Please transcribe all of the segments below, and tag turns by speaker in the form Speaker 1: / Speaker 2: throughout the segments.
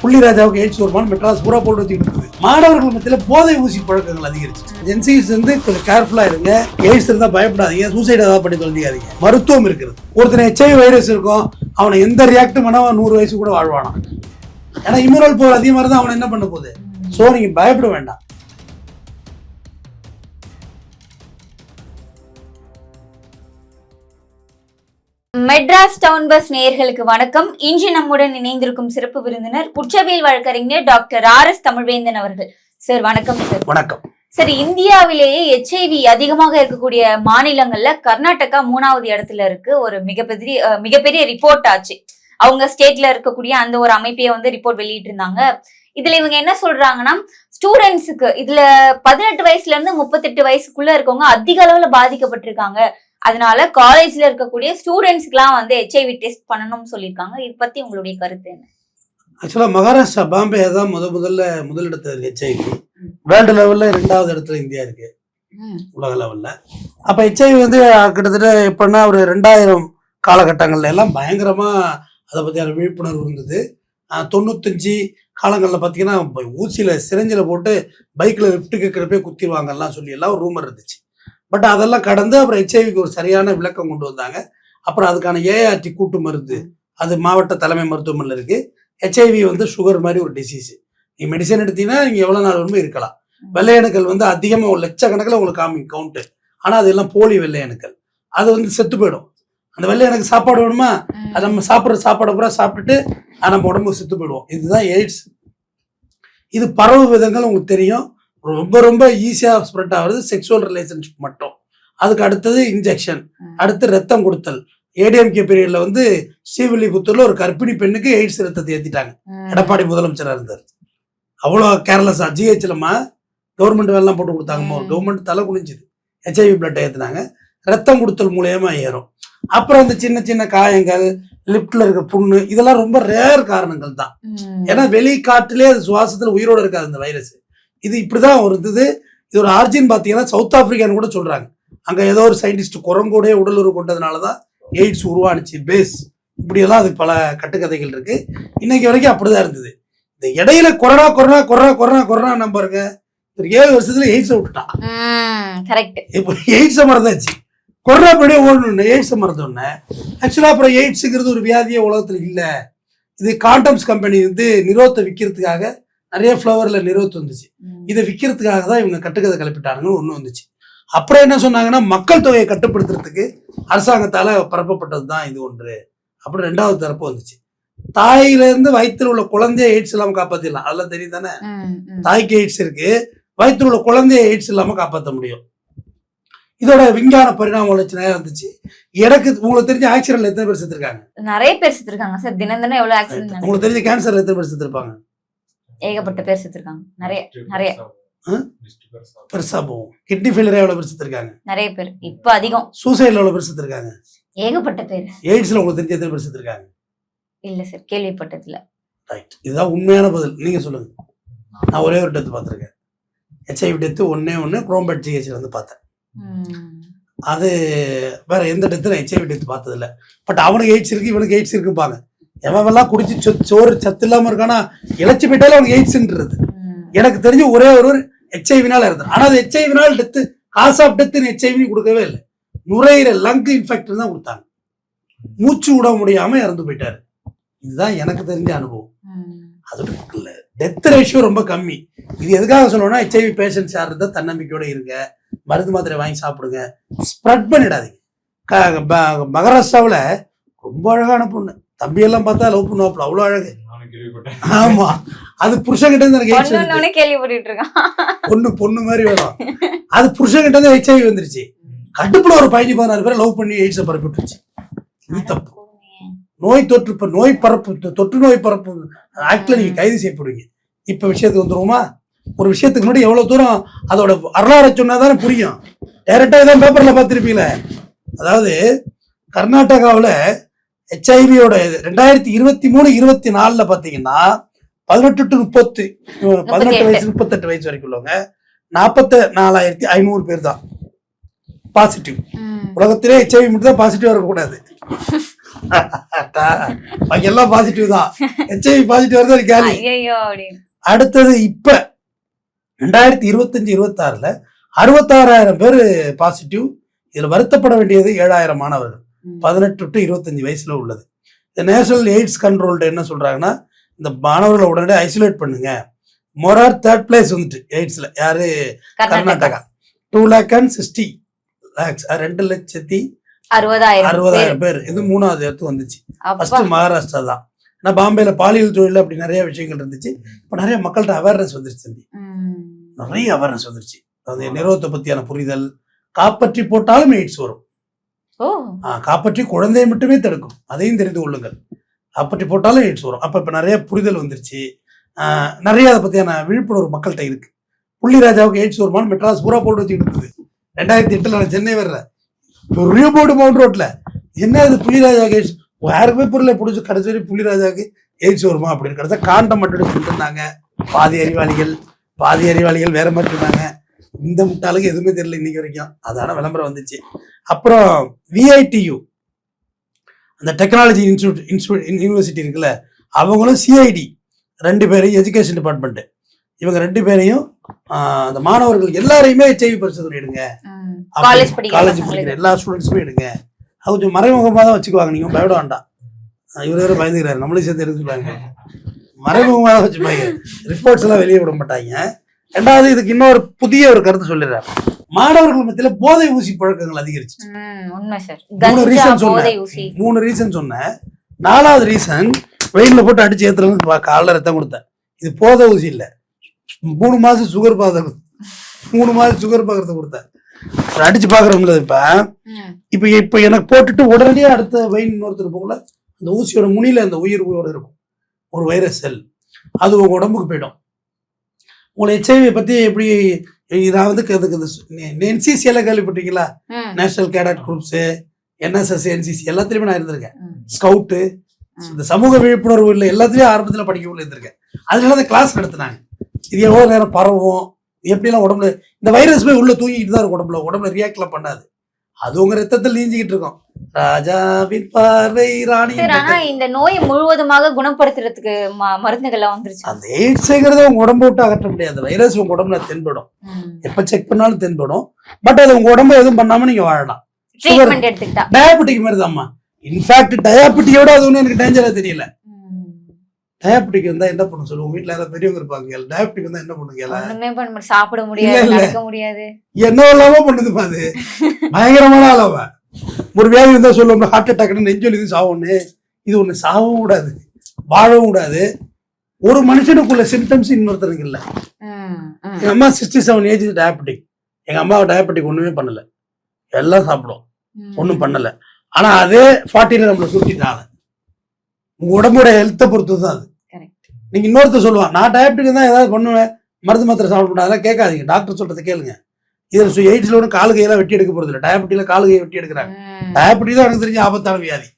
Speaker 1: புள்ளிராஜாவுக்கு AIDS வருமானம் மெட்ராஸ் பூரா போட்டு வச்சுக்கிட்டு இருக்குது. மாணவர்கள் மத்தியில் போதை ஊசி பழக்கங்கள் அதிகரிச்சு. ஜென்சிஸ் வந்து கொஞ்சம் கேர்ஃபுல்லா இருங்க. எய்ட்ஸ் இருந்தா பயப்படாதீங்க, சூசைட் ஏதாவது பண்ணி தொலைஞ்சிக்காதீங்க. மருத்துவம் இருக்கிறது. ஒருத்தனை HIV வைரஸ் இருக்கும், அவனை எந்த ரியாக்டும் பண்ணா 100 வயசு கூட வாழ்வானா. ஏன்னா இம்யூனல் பவர் அதிகமாக இருந்தால் அவனை என்ன பண்ண போகுது. ஸோ நீங்க பயப்பட வேண்டாம்.
Speaker 2: மெட்ராஸ் டவுன் பஸ் நேயர்களுக்கு வணக்கம். இன்று நம்முடன் இணைந்திருக்கும் சிறப்பு விருந்தினர் குற்றவியல் வழக்கறிஞர் டாக்டர் RS தமிழ்வேந்தன் அவர்கள். சார் வணக்கம். சார்
Speaker 1: வணக்கம்.
Speaker 2: சார், இந்தியாவிலேயே HIV அதிகமாக இருக்கக்கூடிய மாநிலங்கள்ல கர்நாடகா 3வது இடத்துல இருக்கு. ஒரு மிகப்பெரிய ரிப்போர்ட் ஆச்சு. அவங்க ஸ்டேட்ல இருக்கக்கூடிய அந்த ஒரு அமைப்பைய வந்து ரிப்போர்ட் வெளியிட்டு இருந்தாங்க. இதுல இவங்க என்ன சொல்றாங்கன்னா, ஸ்டூடெண்ட்ஸுக்கு இதுல 18 வயசுல இருந்து 38 வயசுக்குள்ள இருக்கவங்க அதிக அளவுல பாதிக்கப்பட்டிருக்காங்க. அதனால காலேஜ்ல இருக்கக்கூடிய ஸ்டூடெண்ட்ஸ்க்கு எல்லாம் வந்து HIV டெஸ்ட் பண்ணணும்னு சொல்லியிருக்காங்க. இது பத்தி உங்களுடைய கருத்து என்ன?
Speaker 1: ஆக்சுவலா மகாராஷ்டிரா பாம்பே தான் முதலிடத்துல இருக்கு HIV. வேர்ல்டு லெவல்ல 2வது இடத்துல இந்தியா இருக்கு உலக லெவல்ல. அப்ப HIV வந்து கிட்டத்தட்ட எப்படின்னா ஒரு 2000 காலகட்டங்கள்ல எல்லாம் பயங்கரமா அதை பத்தியான விழிப்புணர்வு இருந்தது. 95 காலங்களில் பார்த்தீங்கன்னா ஊசியில சிரஞ்சில போட்டு பைக்ல லிஃப்ட் கேட்கிறப்பே குத்திடுவாங்கலாம் சொல்லி எல்லாம் ஒரு ரூமர் இருந்துச்சு. பட் அதெல்லாம் கடந்து அப்புறம் HIVக்கு ஒரு சரியான விளக்கம் கொண்டு வந்தாங்க. அப்புறம் அதுக்கான ART கூட்டு மருந்து அது மாவட்ட தலைமை மருத்துவமனையில் இருக்கு. HIV வந்து சுகர் மாதிரி ஒரு டிசீஸ். நீ மெடிசன் எடுத்தீங்கன்னா நீங்க எவ்வளவு நாள் வேணுமோ இருக்கலாம். வெள்ளையணுக்கள் வந்து அதிகமாக ஒரு லட்சக்கணக்கில் உங்களுக்கு கவுண்ட். ஆனால் அது எல்லாம் போலி வெள்ளையணுக்கள். அது வந்து செத்து போயிடும். அந்த வெள்ளையணுக்கு சாப்பாடு வேணுமா, அது நம்ம சாப்பிட்ற சாப்பாடை பூரா சாப்பிட்டுட்டு நம்ம உடம்புக்கு செத்து போயிடுவோம். இதுதான் எய்ட்ஸ். இது பரவு விதங்கள் உங்களுக்கு தெரியும். ரொம்ப ரொம்ப ஈஸியாக ஸ்ப்ரெட் ஆகுறது செக்ஷுவல் ரிலேஷன்ஷிப் மட்டும். அதுக்கு அடுத்தது இன்ஜெக்ஷன், அடுத்து ரத்தம் கொடுத்தல். ADMK பீரியட்ல வந்து ஸ்ரீவில்லிபுத்தூர்ல ஒரு கர்ப்பிணி பெண்ணுக்கு எய்ட்ஸ் ரத்தத்தை ஏற்றிட்டாங்க. எடப்பாடி முதலமைச்சராக இருந்தார். அவ்வளோ கேர்லெஸ்ஸா GHலமா கவர்மெண்ட் வேலைலாம் போட்டு கொடுத்தாங்கம்மா. ஒரு கவர்மெண்ட் தலை குனிஞ்சுது. HIV பிளட்டை ஏற்றினாங்க. ரத்தம் கொடுத்தல் மூலயமா ஏறும். அப்புறம் இந்த சின்ன சின்ன காயங்கள், லிப்ட்ல இருக்க புண்ணு, இதெல்லாம் ரொம்ப ரேர் காரணங்கள் தான். ஏன்னா வெளி காட்டிலே அது சுவாசத்துல உயிரோட இருக்காது இந்த வைரஸ். இது இப்படிதான் ஒரு இது. இதோட ஆர்ஜின் பாத்தீங்கன்னா சவுத் ஆப்பிரிக்கான்னு கூட சொல்றாங்க. அங்க ஏதோ ஒரு சயின்டிஸ்ட் குரங்கோடைய உடலுறவு கொண்டதுனாலதான் எய்ட்ஸ் உருவானுச்சு பேஸ். இப்படியெல்லாம் அது பல கட்டுக்கதைகள் இருக்கு. இன்னைக்கு வரைக்கும் அப்படிதான் இருந்தது. இந்த இடையில corona corona corona corona corona நம்பருங்க 7 வருஷத்துல எய்ட்ஸை விட்டுட்டான். இப்போ எய்ட்ஸை மறந்தாச்சு. கொரோனா படியே ஓடணும், எய்ட்ஸை மறந்தோடனே. ஆக்சுவலா அப்புறம் எய்ட்ஸுங்கிறது ஒரு வியாதியே உலகத்துல இல்லை. இது காண்டம்ஸ் கம்பெனி வந்து நிரோத்தை விற்கிறதுக்காக நிறைய ஃப்ளவர்ல நிரோத்து வந்துச்சு. இதை விற்கிறதுக்காக தான் இவங்க கட்டுக்கதை கிளப்பிட்டாங்கன்னு ஒண்ணு வந்துச்சு. அப்புறம் என்ன சொன்னாங்கன்னா, மக்கள் தொகையை கட்டுப்படுத்துறதுக்கு அரசாங்கத்தால பரப்பப்பட்டது தான் இது ஒன்று. அப்புறம் 2வது தரப்பு வந்துச்சு. தாயில இருந்து வயிற்றுல உள்ள குழந்தைய எய்ட்ஸ் இல்லாம காப்பாத்திடலாம். அதெல்லாம் தெரியும் தானே. தாய்க்கு எய்ட்ஸ் இருக்கு, வயிற்றுல உள்ள குழந்தைய எய்ட்ஸ் இல்லாம காப்பாற்ற முடியும். இதோட விஞ்ஞான பரிணாம வளர்ச்சி நேரம் இருந்துச்சு. எனக்கு உங்களுக்கு தெரிஞ்ச ஆக்சிடென்ட்ல எத்தனை பேர் செத்துருக்காங்க?
Speaker 2: நிறைய பேர் செத்துருக்காங்க சார். தினம் எவ்வளவு ஆக்சிடென்ட்.
Speaker 1: உங்களுக்கு தெரிஞ்ச கேன்சர்ல எத்தனை பேர் செத்துருப்பாங்க?
Speaker 2: ஏகப்பட்ட பேர் செத்துருக்காங்க. நிறைய
Speaker 1: பெருசா போகும். கிட்னி ஃபெயிலியர் எவ்வளவு பேர் செத்துருக்காங்க? நிறைய
Speaker 2: பேர். இப்ப அதிகம்.
Speaker 1: சூசைட்ல எவ்வளவு பேர் செத்துருக்காங்க?
Speaker 2: ஏகப்பட்ட பேர்.
Speaker 1: எய்ட்ஸ்ல உங்களுக்கு தெரிஞ்ச எத்தனை பேர் செத்துருக்காங்க?
Speaker 2: இல்ல சார், கேள்விப்பட்டதில்ல. ரைட்,
Speaker 1: இதுதான் உண்மையான பதில். நீங்க சொல்லுங்க. நான் ஒரே ஒரு டெத் பார்த்திருக்கேன். HIV டெத்து ஒண்ணே குரோம்பேட் GHல வந்து பார்த்தேன். அது வேற எந்த டெத்து நான் HIV டெத்து பார்த்தது இல்லை. பட் அவனுக்கு எய்ட்ஸ் இருக்கு, இவனுக்கு எய்ட்ஸ் இருக்குப்பாங்க. எவெல்லாம் குடிச்சு சோறு சத்து இல்லாம இருக்கானா இழைச்சி போயிட்டாலே அவனுக்கு எய்ட்ஸ்ன்றது. எனக்கு தெரிஞ்சு ஒரே ஒரு HIV இருந்தது. ஆனா அது HIV death, cause of death HIV கொடுக்கவே இல்லை. நுரையீரல் லங் இன்ஃபெக்ஷன் தான் கொடுத்தாங்க. மூச்சு விட முடியாம இறந்து போயிட்டாரு. இதுதான் எனக்கு தெரிஞ்ச அனுபவம். அது இல்ல, டெத் ரேஷியோ ரொம்ப கம்மி. இது எதுக்காக சொல்லணும்னா, HIV பேஷண்ட்ஸ் யார் இருந்தால் தன்னம்பிக்கையோட இருங்க, மருந்து மாத்திரை வாங்கி சாப்பிடுங்க, ஸ்ப்ரெட் பண்ணிடாதீங்க. மகாராஷ்டிராவில் ரொம்ப அழகான பொண்ணு, தம்பியெல்லாம் பார்த்தா லவ் பண்ணுவாப்புல, அவ்வளோ அழகு. ஆமா, அது புருஷன்கிட்ட இருந்து எனக்கு
Speaker 2: கேள்விப்பட்டு இருக்கான்.
Speaker 1: பொண்ணு மாதிரி வேணும். அது புருஷன்கிட்ட இருந்து HIV வந்துருச்சு. கட்டுப்புல ஒரு 15-16 பேரை லவ் பண்ணி எய்ட்ஸை பரப்பி விட்டுருச்சு. இது தப்பு. நோய் பரப்பு, தொற்று நோய் பரப்பு ஆக்ட்ல நீங்க கைது செய்யப்படுவீங்க. இப்ப விஷயத்துக்கு வந்துருவோமா? ஒரு விஷயத்துக்கு முன்னாடி எவ்வளவு தூரம் அதோட வரலாறு சொன்னாதானே புரியும். டைரக்டா தான் பேப்பர்ல பார்த்திருப்பீங்களே. அதாவது கர்நாடகாவில் HIV-யோட 2023-24 பாத்தீங்கன்னா 18 to 30, 18 வயசு 38 வயசு வரைக்கும் உள்ளவங்க 44,500 பேர் தான் பாசிட்டிவ். உலகத்திலே HIV மட்டும் தான் பாசிட்டிவா இருக்கக்கூடாது. பாக்கி எல்லாம் பாசிட்டிவ் தான். HIV பாசிட்டிவ் வருது காலி.
Speaker 2: ஐயோ அப்படின்னு.
Speaker 1: அடுத்தது இப்ப 2025-26ல 66,000 பேர் பாசிட்டிவ். இதுல வருத்தப்பட வேண்டியது 7,000 மாணவர்கள் 18 to 25 வயசுல உள்ளது. இந்த நேஷனல் எய்ட்ஸ் கண்ட்ரோல் என்ன சொல்றாங்கன்னா, இந்த மாணவர்களை உடனே ஐசோலேட் பண்ணுங்க. மொரார் 3rd place வந்துட்டு எய்ட்ஸ்ல. யாரு? கர்நாடகா. 2,60,00,000 2,60,000 பேர். இது 3வது இடத்துக்கு வந்துச்சு. ஃபர்ஸ்ட் மகாராஷ்டிரா தான். ஏன்னா பாம்பேல பாலியல் தொழில் அப்படி நிறைய விஷயங்கள் இருந்துச்சு. இப்ப நிறைய மக்கள்கிட்ட அவேர்னஸ் வந்துருச்சு தம்பி. நிறைய அவேர்னஸ் வந்துருச்சு. அந்த நிறுவனத்தை பத்தியான புரிதல். காப்பற்றி போட்டாலும் எய்ட்ஸ் வரும். காப்பற்றி குழந்தையை மட்டுமே தடுக்கும், அதையும் தெரிந்து கொள்ளுங்கள். காப்பற்றி போட்டாலும் எய்ட்ஸ் வரும். அப்ப இப்ப நிறைய புரிதல் வந்துருச்சு. நிறைய அதை பத்தியான விழிப்புணர்வு மக்கள்கிட்ட இருக்கு. புள்ளிராஜாவுக்கு எய்ட்ஸ் வருமானு மெட்ராஸ் பூரா போட்டு வச்சுக்கிட்டு இருந்தது. 2008 நான் சென்னை வர்ற பெரிய போர்டு மவுண்ட் ரோட்ல, என்ன இது புள்ளிராஜாவுக்கு எய்ட்ஸ், யாருக்குமே பொருளை பிடிச்சி கடைசி வரை புள்ளிராஜாவுக்கு எய்ட்ஸ் வருமா அப்படின்னு கடைசி காண்டம் மட்டும் சொல்லிட்டு இருந்தாங்க. பாதி அறிவாளிகள் வேற மாதிரி இருந்தாங்க. இந்த முட்டாளுக்கு எதுவுமே தெரியல இன்னைக்கு வரைக்கும். அதான விளம்பரம் வந்துச்சு. அப்புறம் VITU அந்த டெக்னாலஜி யூனிவர்சிட்டி இருக்குல்ல, அவங்களும் CID 2 பேரையும் எஜுகேஷன் டிபார்ட்மெண்ட், இவங்க 2 பேரையும் அந்த மாணவர்கள் எல்லாரையுமே HIV பரிசோதனை எடுங்க. காலேஜ் படிக்கிற எல்லா ஸ்டூடெண்ட்ஸுமே எடுங்க. அது கொஞ்சம் மறைமுகமாக தான் வச்சுக்குவாங்க. நீங்க பயப்பட வேண்டாம். இவர் வேற பயந்துக்கிறாரு, நம்மளையும் சேர்த்து எடுத்துப்பாங்க. மறைமுகமாக தான் வச்சுப்பாங்க. ரிப்போர்ட்ஸ் எல்லாம் வெளியே விட மாட்டாங்க. 2வது, இதுக்கு இன்னொரு புதிய ஒரு கருத்து சொல்லிடுறாரு. மாணவர்கள் மத்தியில போதை ஊசி பழக்கங்கள் அதிகரிச்சு. 3 ரீசன் சொன்னேன். 4வது ரீசன் வெயில்ல போட்டு அடிச்சு ஏத்துறது, காலைல ரத்தம் கொடுத்தேன். இது போதை ஊசி இல்ல, 3 மாசம் சுகர் பாக்குறது, 3 மாசம் சுகர் பாக்குறத கொடுத்தேன். அடிச்சு பாக்குறோம்ல. இப்ப இப்ப எனக்கு போட்டுட்டு உடனடியா அடுத்த வெயின் இன்னொருத்தர் போகல, அந்த ஊசியோட முனியில அந்த உயிரோட இருக்கும் ஒரு வைரஸ் செல், அது உங்க உடம்புக்கு போயிடும். உங்களை HIV பத்தி எப்படி, நான் வந்து NCC எல்லாம் கேள்விப்பட்டீங்களா? National cadet groups, NSS, NCC எல்லாத்துலயுமே நான் இருந்திருக்கேன். ஸ்கவுட்டு, இந்த சமூக விழிப்புணர்வு இல்லை எல்லாத்துலயும் ஆரம்பத்துல படிக்க இருந்திருக்கேன். அதுல தான் கிளாஸ் நடத்தினாங்க. இது எவ்வளவு நேரம் பரவும், எப்படிலாம் உடம்புல இந்த வைரஸ் போய் உள்ள தூங்கிட்டு தான் இருக்கும். உடம்புல ரியாக்ட் எல்லாம் பண்ணாது. அது உங்க ரத்தத்தில் நீஞ்சிக்கிட்டு இருக்கும். ராஜாவின் பார்வை ராணி.
Speaker 2: இந்த நோயை முழுவதுமாக குணப்படுத்துறதுக்கு மருந்துகள் வந்துருச்சு.
Speaker 1: அந்த எய்ட்ஸ்ங்கிறத உங்க உடம்பு விட்டு அகற்ற முடியாது. வைரஸ் உங்க உடம்புல தென்படும், எப்ப செக் பண்ணாலும் தென்படும். பட் அது உங்க உடம்பு எதுவும் பண்ணாம நீங்க வாழலாம். டயாபெட்டிக் மாதிரி தான்மா. இன்ஃபேக்ட் டயாபெட்டியோட அது ஒண்ணு எனக்கு டேஞ்சரா தெரியல. டயாபெட்டிக் வந்தா என்ன பண்ண சொல்லுவோம்? உங்க வீட்டுல யாராவது பெரியவங்க இருப்பாங்க. டயாபெட்டிக் வந்தா என்ன பண்ணுங்க? சாப்பிட முடியாது, என்ன இல்லாம பண்ணுதுப்பா. அது பயங்கரமான அளவ. ஒரு வியாதி இருந்தா சொல்லுவோம், ஹார்ட் அட்டாக்னு, நெஞ்சொலி சாவுன்னு. இது ஒண்ணு சாகவும் கூடாது, வாழவும் கூடாது. ஒரு மனுஷனுக்குள்ள சிம்டம்ஸ் இன்னொருத்தருக்கு இல்ல. எங்க அம்மா 67 ஏஜ் டயாபெட்டிக். எங்க அம்மாவை டயாபெட்டிக் ஒண்ணுமே பண்ணல, எல்லாம் சாப்பிடும், ஒண்ணும் பண்ணல. ஆனா அதே 40ல நம்மள சுருட்டிட்டாங்க. உங்க உடம்போட ஹெல்த்தை பொறுத்து தான் அது. நீங்க இன்னொருத்தர் சொல்லுவான், நான் டயாபெட்டிக் தான் ஏதாவது பண்ணுவேன், மருந்து மாத்திரை சாப்பிட, அதெல்லாம் கேட்காதீங்க, டாக்டர் சொல்றதை கேளுங்க. இதுல எய்ட்ஸ்ல ஒன்று காலு கையெல்லாம் வெட்டி எடுக்க போறது இல்லை. டயாபெட்டிக்ல காலு கையை வெட்டி எடுக்கிறாங்க. டயாபெட்டிக் தான் எனக்கு தெரிஞ்ச ஆபத்தான வியாதி.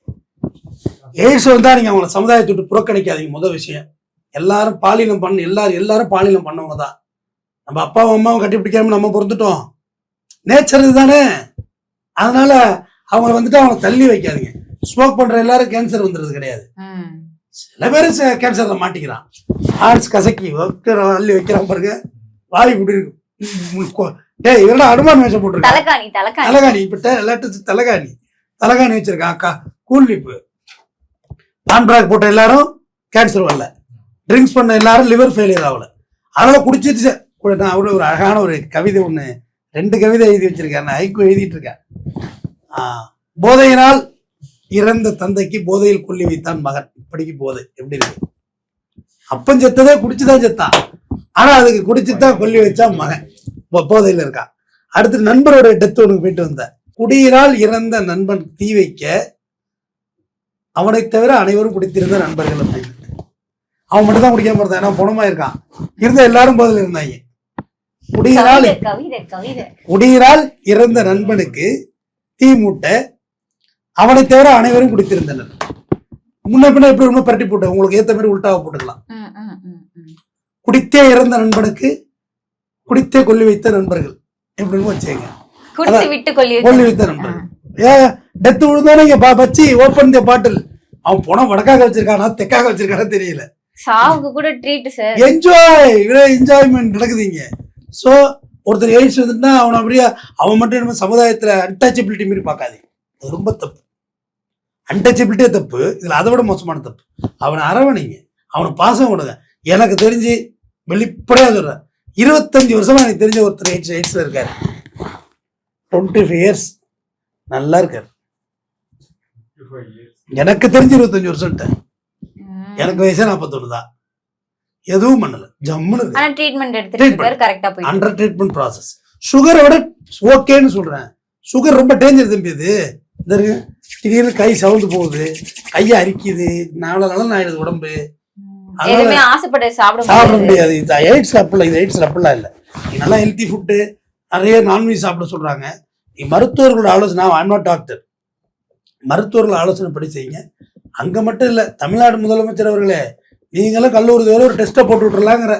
Speaker 1: எய்ட்ஸ் வந்தா நீங்க அவங்கள சமுதாயத்தை விட்டு புறக்கணிக்காதீங்க. முதல் விஷயம், எல்லாரும் பாலினம் பண்ண எல்லாரும் பாலினம் பண்ணவங்க தான். நம்ம அப்பாவும் அம்மாவும் கட்டி பிடிக்காம நம்ம பொறுத்துட்டோம். நேச்சர் இதுதானே. அதனால அவங்கள வந்துட்டு அவங்களை தள்ளி வைக்காதீங்க. ஸ்மோக் பண்ற எல்லாரும் கேன்சர் வந்துடுறது கிடையாது. சில பேர் கேன்சர்ல மாட்டிக்கிறான். ஹார்ட்ஸ் கசக்கி அள்ளி வைக்கிறான் பாருங்க, வாய் இப்படி இருக்கும். டேய், இவரோட அனுமான் வேஷம் போட்டுருக்கான். தலைகாணி இப்ப தலைகாணி வச்சிருக்கான். அக்கா கூல்லிப்பு பான்பிராக் போட்ட எல்லாரும் கேன்சர் வரல, ட்ரிங்க்ஸ் பண்ண எல்லாரும் லிவர் ஃபெயிலியர் ஆகல. அதனால குடிச்சிட்டு நான் அவ்வளோ ஒரு அழகான ஒரு கவிதை ஒண்ணு 2 கவிதை எழுதி வச்சிருக்கேன். நான் ஐக்கு எழுதிட்டு இருக்கேன். போதையினால் இறந்த தந்தைக்கு போதையில் கொல்லி வைத்தான் மகன். இப்படிக்கு போதை எப்படி இருக்கு? அப்பன் செத்ததே குடிச்சுதான் செத்தான், ஆனா அதுக்கு குடிச்சுதான் கொல்லி வச்சா மகன் போதையில இருக்கான். அடுத்து நண்பரோட டெத் ஒன்று போயிட்டு வந்த, குடியினால் இறந்த நண்பன் தீ வைக்க அவனை தவிர அனைவரும் குடித்திருந்த நண்பர்கள் அப்படின்னு. அவன் மட்டும் தான் குடிக்காம இருந்தான், ஏன்னா பணமா இருக்கான். இருந்த எல்லாரும் போதையில இருந்தாங்க. குடியினால் இறந்த நண்பனுக்கு தீ மூட்ட அவனை தவிர அனைவரும் குடித்திருந்தனர். முன்ன பின்ன எப்படி ரொம்ப பரட்டி போட்டு உங்களுக்கு ஏத்த மாதிரி உள்டாவ போட்டுக்கலாம். குடித்தே இறந்த நண்பனுக்கு குடித்தே கொல்லி வைத்த நண்பர்கள் எப்படின்னு வச்சுங்க. கொல்லி வைத்த நண்பர்கள் டெத்து விழுந்தானே இங்க பச்சி ஓப்பன் தி பாட்டில். அவன் போனா வடக்காக வச்சிருக்கானா தெக்காக வச்சிருக்கானா தெரியல.
Speaker 2: சாவுக்கு கூட ட்ரீட் சார்.
Speaker 1: என்ஜாய்மெண்ட் நடக்குதுங்க. சோ ஒருத்தர் எய்ட்ஸ் வந்துட்டுனா அவன் அப்படியே அவன் மட்டும் நம்ம சமுதாயத்துல அன்டச்சபிலிட்டி மாரி பார்க்காது. அது ரொம்ப தப்பு. அன்டச்சபிலிட்டியே தப்பு. இதுல அதை விட மோசமான தப்பு. அவனை அரவணைங்க, அவனுக்கு பாசம் கொடுங்க. எனக்கு தெரிஞ்சு வெளிப்படையா சொல்றேன், 25 வருஷமா எனக்கு தெரிஞ்ச ஒருத்தர் எய்ட்ஸ்ல இருக்காரு. 25 இயர்ஸ் நல்லா இருக்காரு. எனக்கு தெரிஞ்சு 25 வருஷம். எனக்கு வயசே 41 தான். எதுவும் பண்ணல, ஜம்முன்னு
Speaker 2: ட்ரீட்மெண்ட் எடுத்துட்டு கரெக்டா போய்
Speaker 1: அண்டர் ட்ரீட்மெண்ட் ப்ராசஸ். சுகரை விட ஓகேன்னு சொல்றேன். சுகர் ரொம்ப டேஞ்சர் தம்பி. இது திடீர்னு கை சவுந்து போகுது, கையை அரிக்குது, நாள ஆயிடுது உடம்பு. சாப்பிட முடியாது. இது எய்ட்ஸ் அப்படிலாம், இது எய்ட்ஸ் அப்படிலாம் இல்லை. நல்லா ஹெல்த்தி ஃபுட்டு, நிறைய நான்வெஜ் சாப்பிட சொல்றாங்க. மருத்துவர்களோட ஆலோசனை, ஐம் நாட் டாக்டர், மருத்துவர்கள் ஆலோசனை படி செய்யுங்க. அங்க மட்டும் இல்ல, தமிழ்நாடு முதலமைச்சர் அவர்களே, நீங்களும் கல்லூரி ஒரு டெஸ்ட்டை போட்டு விட்டுறலாங்கிற.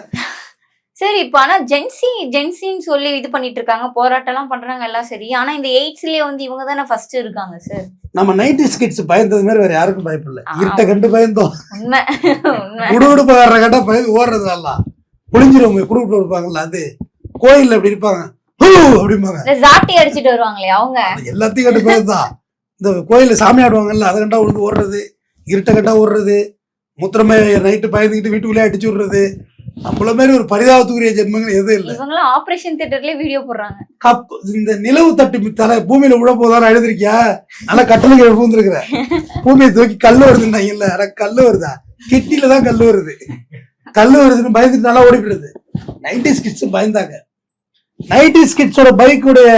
Speaker 2: சரி, இப்ப ஆனா ஜென்சின்னு சொல்லி இது பண்ணிட்டு இருக்காங்க, போராட்டம் எல்லாம் பண்றாங்க, எல்லாம் சரி. ஆனா இந்த எய்ட்ஸ்லயே வந்து இவங்க தானே ஃபர்ஸ்ட் இருக்காங்க சார்.
Speaker 1: நம்ம 90s கிட்ஸ் பயந்தது மாதிரி வேற யாருக்கும் பயப்படல. இருட்ட கண்டு பயந்தோம், குடுகுடுப்பாடுற கண்டா பயந்து ஓடுறது எல்லாம் புளிஞ்சிருவங்க. குடுகுடு இருப்பாங்கல்ல, அது கோயில்ல அப்படி இருப்பாங்க, அப்படிம்பாங்க.
Speaker 2: ஜாட்டி அடிச்சுட்டு வருவாங்களே அவங்க,
Speaker 1: எல்லாத்தையும் கண்டு பயந்தான். இந்த கோயில்ல சாமி ஆடுவாங்கல்ல, அதை கண்டா விழுந்து ஓடுறது, இருட்ட கண்டா ஓடுறது, மூத்திரமே நைட்டு பயந்துக்கிட்டு வீட்டுக்குள்ளே அடிச்சு விடுறது. நம்மள மாதிரி ஒரு பரிதாபத்துக்குரிய ஜென்மங்கள் எதுவும் இல்லை.
Speaker 2: இவங்களாம் ஆபரேஷன் தியேட்டர்லயே வீடியோ போடுறாங்க.
Speaker 1: இந்த நிலவு தட்டு தலை பூமியில விழ போதான்னு எழுதிருக்கியா? நல்லா கட்டளைக்கு பூந்துருக்குற, பூமியை தூக்கி கல்லு வருதுன்னாங்கல்ல, கல்லு வருதா? கிட்டில தான் கல்லு வருது. கல்லு வருதுன்னு பயந்துட்டு நல்லா ஓடிப்படுது. 90s கிட்ஸ் பயந்தாங்க. 90s கிட்ஸோட பைக்குடைய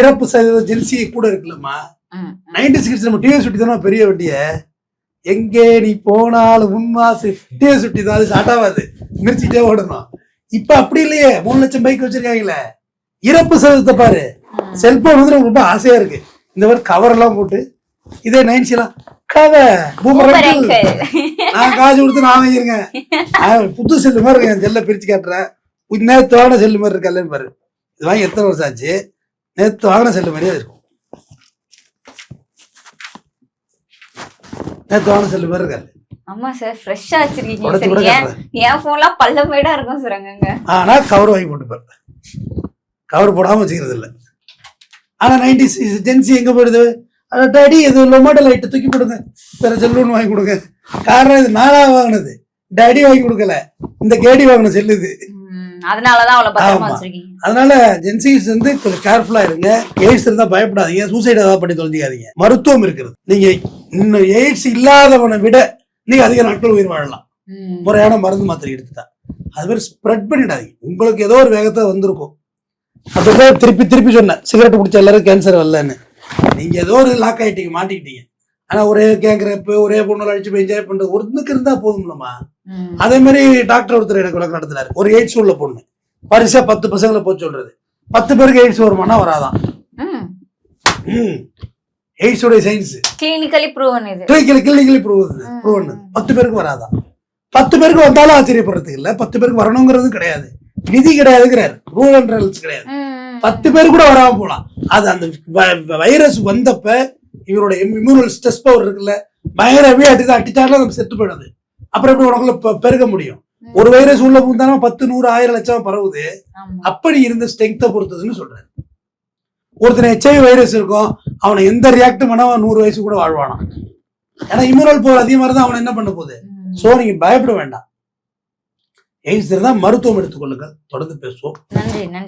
Speaker 1: இறப்பு சதவீதம் ஜென்சி கூட இருக்குல்லம்மா. 90s கிட்ஸ் நம்ம டிவி சுட்டி தானே பெரிய வண்டிய. எங்கே நீ போனாலும் உன்மாசு டிவி சுட்டி தான், அது சாட்டாவாது, மிரிச்சிட்டே ஓடணும். இப்ப அப்படி இல்லையே, 3 லட்சம் பைக் வச்சிருக்காங்களே. இறப்பு சதவீதத்தை பாரு. செல்போன் வந்து ரொம்ப ஆசையா இருக்கு. இந்த மாதிரி கவர் எல்லாம் போட்டு, இதே 90s எல்லாம் கவர் நான் காசு கொடுத்து நான் வாங்கிருக்கேன். புது செல்லு மாதிரி இருக்கேன், செல்ல பிரிச்சு காட்டுறேன். நேற்று வாங்கின செல்லு மாதிரி இருக்கல்லன்னு பாரு. இது வாங்கி எத்தனை வருஷம் ஆச்சு? நேற்று வாங்கின செல்லு மாதிரியே இருக்கும். நேற்று வாங்கின செல்லு மாதிரி இருக்காது.
Speaker 2: ஆமா சார், ஃப்ரெஷ்ஷா வச்சிருக்கீங்க. என் போன்லாம் பள்ளமேடா இருக்கும் சொல்றாங்க.
Speaker 1: ஆனா கவர் வாங்கி போட்டுப்பாரு, கவர் போடாம வச்சுக்கிறது இல்லை. ஆனா 90s ஜென்சி எங்க போயிடுது? டாடி இது லொமாட்டோ லைட்டு தூக்கி கொடுங்க, வேற செல்லுன்னு வாங்கி கொடுங்க. காரணம் இது நானா வாங்கினது, டாடி வாங்கி கொடுக்கல, இந்த கேடி வாங்கின செல்லுது.
Speaker 2: அதனாலதான் அவ்வளவு பத்திரமா வச்சிருக்கீங்க.
Speaker 1: அதனால ஜென்சிஸ் வந்து கொஞ்சம் கேர்ஃபுல்லா இருங்க. எய்ட்ஸ் இருந்தா பயப்படாதீங்க, சூசைட் ஏதாவது பண்ணி தொலைஞ்சிக்காதீங்க. மருத்துவம் இருக்கிறது. நீங்க இன்னும் எய்ட்ஸ் இல்லாதவனை விட நீங்க அதிக நாட்கள் உயிர் வாழலாம், முறையான மருந்து மாத்திரை எடுத்துட்டா. அது மாதிரி ஸ்ப்ரெட் பண்ணிடாதீங்க. உங்களுக்கு ஏதோ ஒரு வேகத்தை வந்திருக்கும். அதுதான் திருப்பி சொன்னேன், சிகரெட் குடிச்ச எல்லாரும் கேன்சர் வரலன்னு. நீங்க ஏதோ ஒரு லாக் ஆயிட்டீங்க, மாட்டிக்கிட்டீங்க. ஆனா ஒரே கேங்கிறப்ப ஒரே பொண்ணு அழிச்சு என்ஜாய் பண்றது ஒருத்தனுக்கு இருந்தா போதும்லமா. அதே மாதிரி டாக்டர் ஒருத்தர் எனக்கு விளக்கம் நடத்தினாரு. ஒரு எய்ட்ஸ் உள்ள பொண்ணு பரிசா 10 பசங்களை போய் சொல்றது, 10 பேருக்கு எய்ட்ஸ் வருமானா வராதான். எய்ட்ஸ் உடைய சயின்ஸ்
Speaker 2: கிளினிக்கலி ப்ரூவன், இது
Speaker 1: கிளினிக்கலி ப்ரூவன். 10 பேருக்கு வராதான். 10 பேருக்கு வந்தாலும் ஆச்சரியப்படுறதுக்கு இல்ல, 10 பேருக்கு வரணுங்கிறது கிடையாது, விதி கிடையாதுங்கிறாரு, ரூல் அண்ட் ரூல்ஸ் கிடையாது. 10 பேர் கூட வராம போலாம். அது அந்த வைரஸ் வந்தப்ப இவரோட இம்யூனல் ஸ்ட்ரெஸ் பவர் இருக்குல்ல, பயங்கர அடிச்சாலும் நம்ம செத்து போயிடுது. அப்புறம் எப்படி உனக்குள்ள பெருக முடியும்? ஒரு வைரஸ் உள்ள பூந்தாலும் 10, 100, 1000 லட்சம் பரவுது. அப்படி இருந்த ஸ்ட்ரென்த்தை பொறுத்ததுன்னு சொல்றாரு. ஒருத்தனை HIV வைரஸ் இருக்கும், அவனை எந்த ரியாக்டும் பண்ணா 100 வயசு கூட வாழ்வானா. ஏன்னா இம்யூனல் பவர் அதிகமா இருந்தா அவனை என்ன பண்ண போகுது? சோ நீங்க பயப்பட வேண்டாம். எய்ட்ஸ் இருந்தா மருத்துவம் எடுத்துக்கொள்ளுங்கள். தொடர்ந்து பேசுவோம்.
Speaker 2: நன்றி.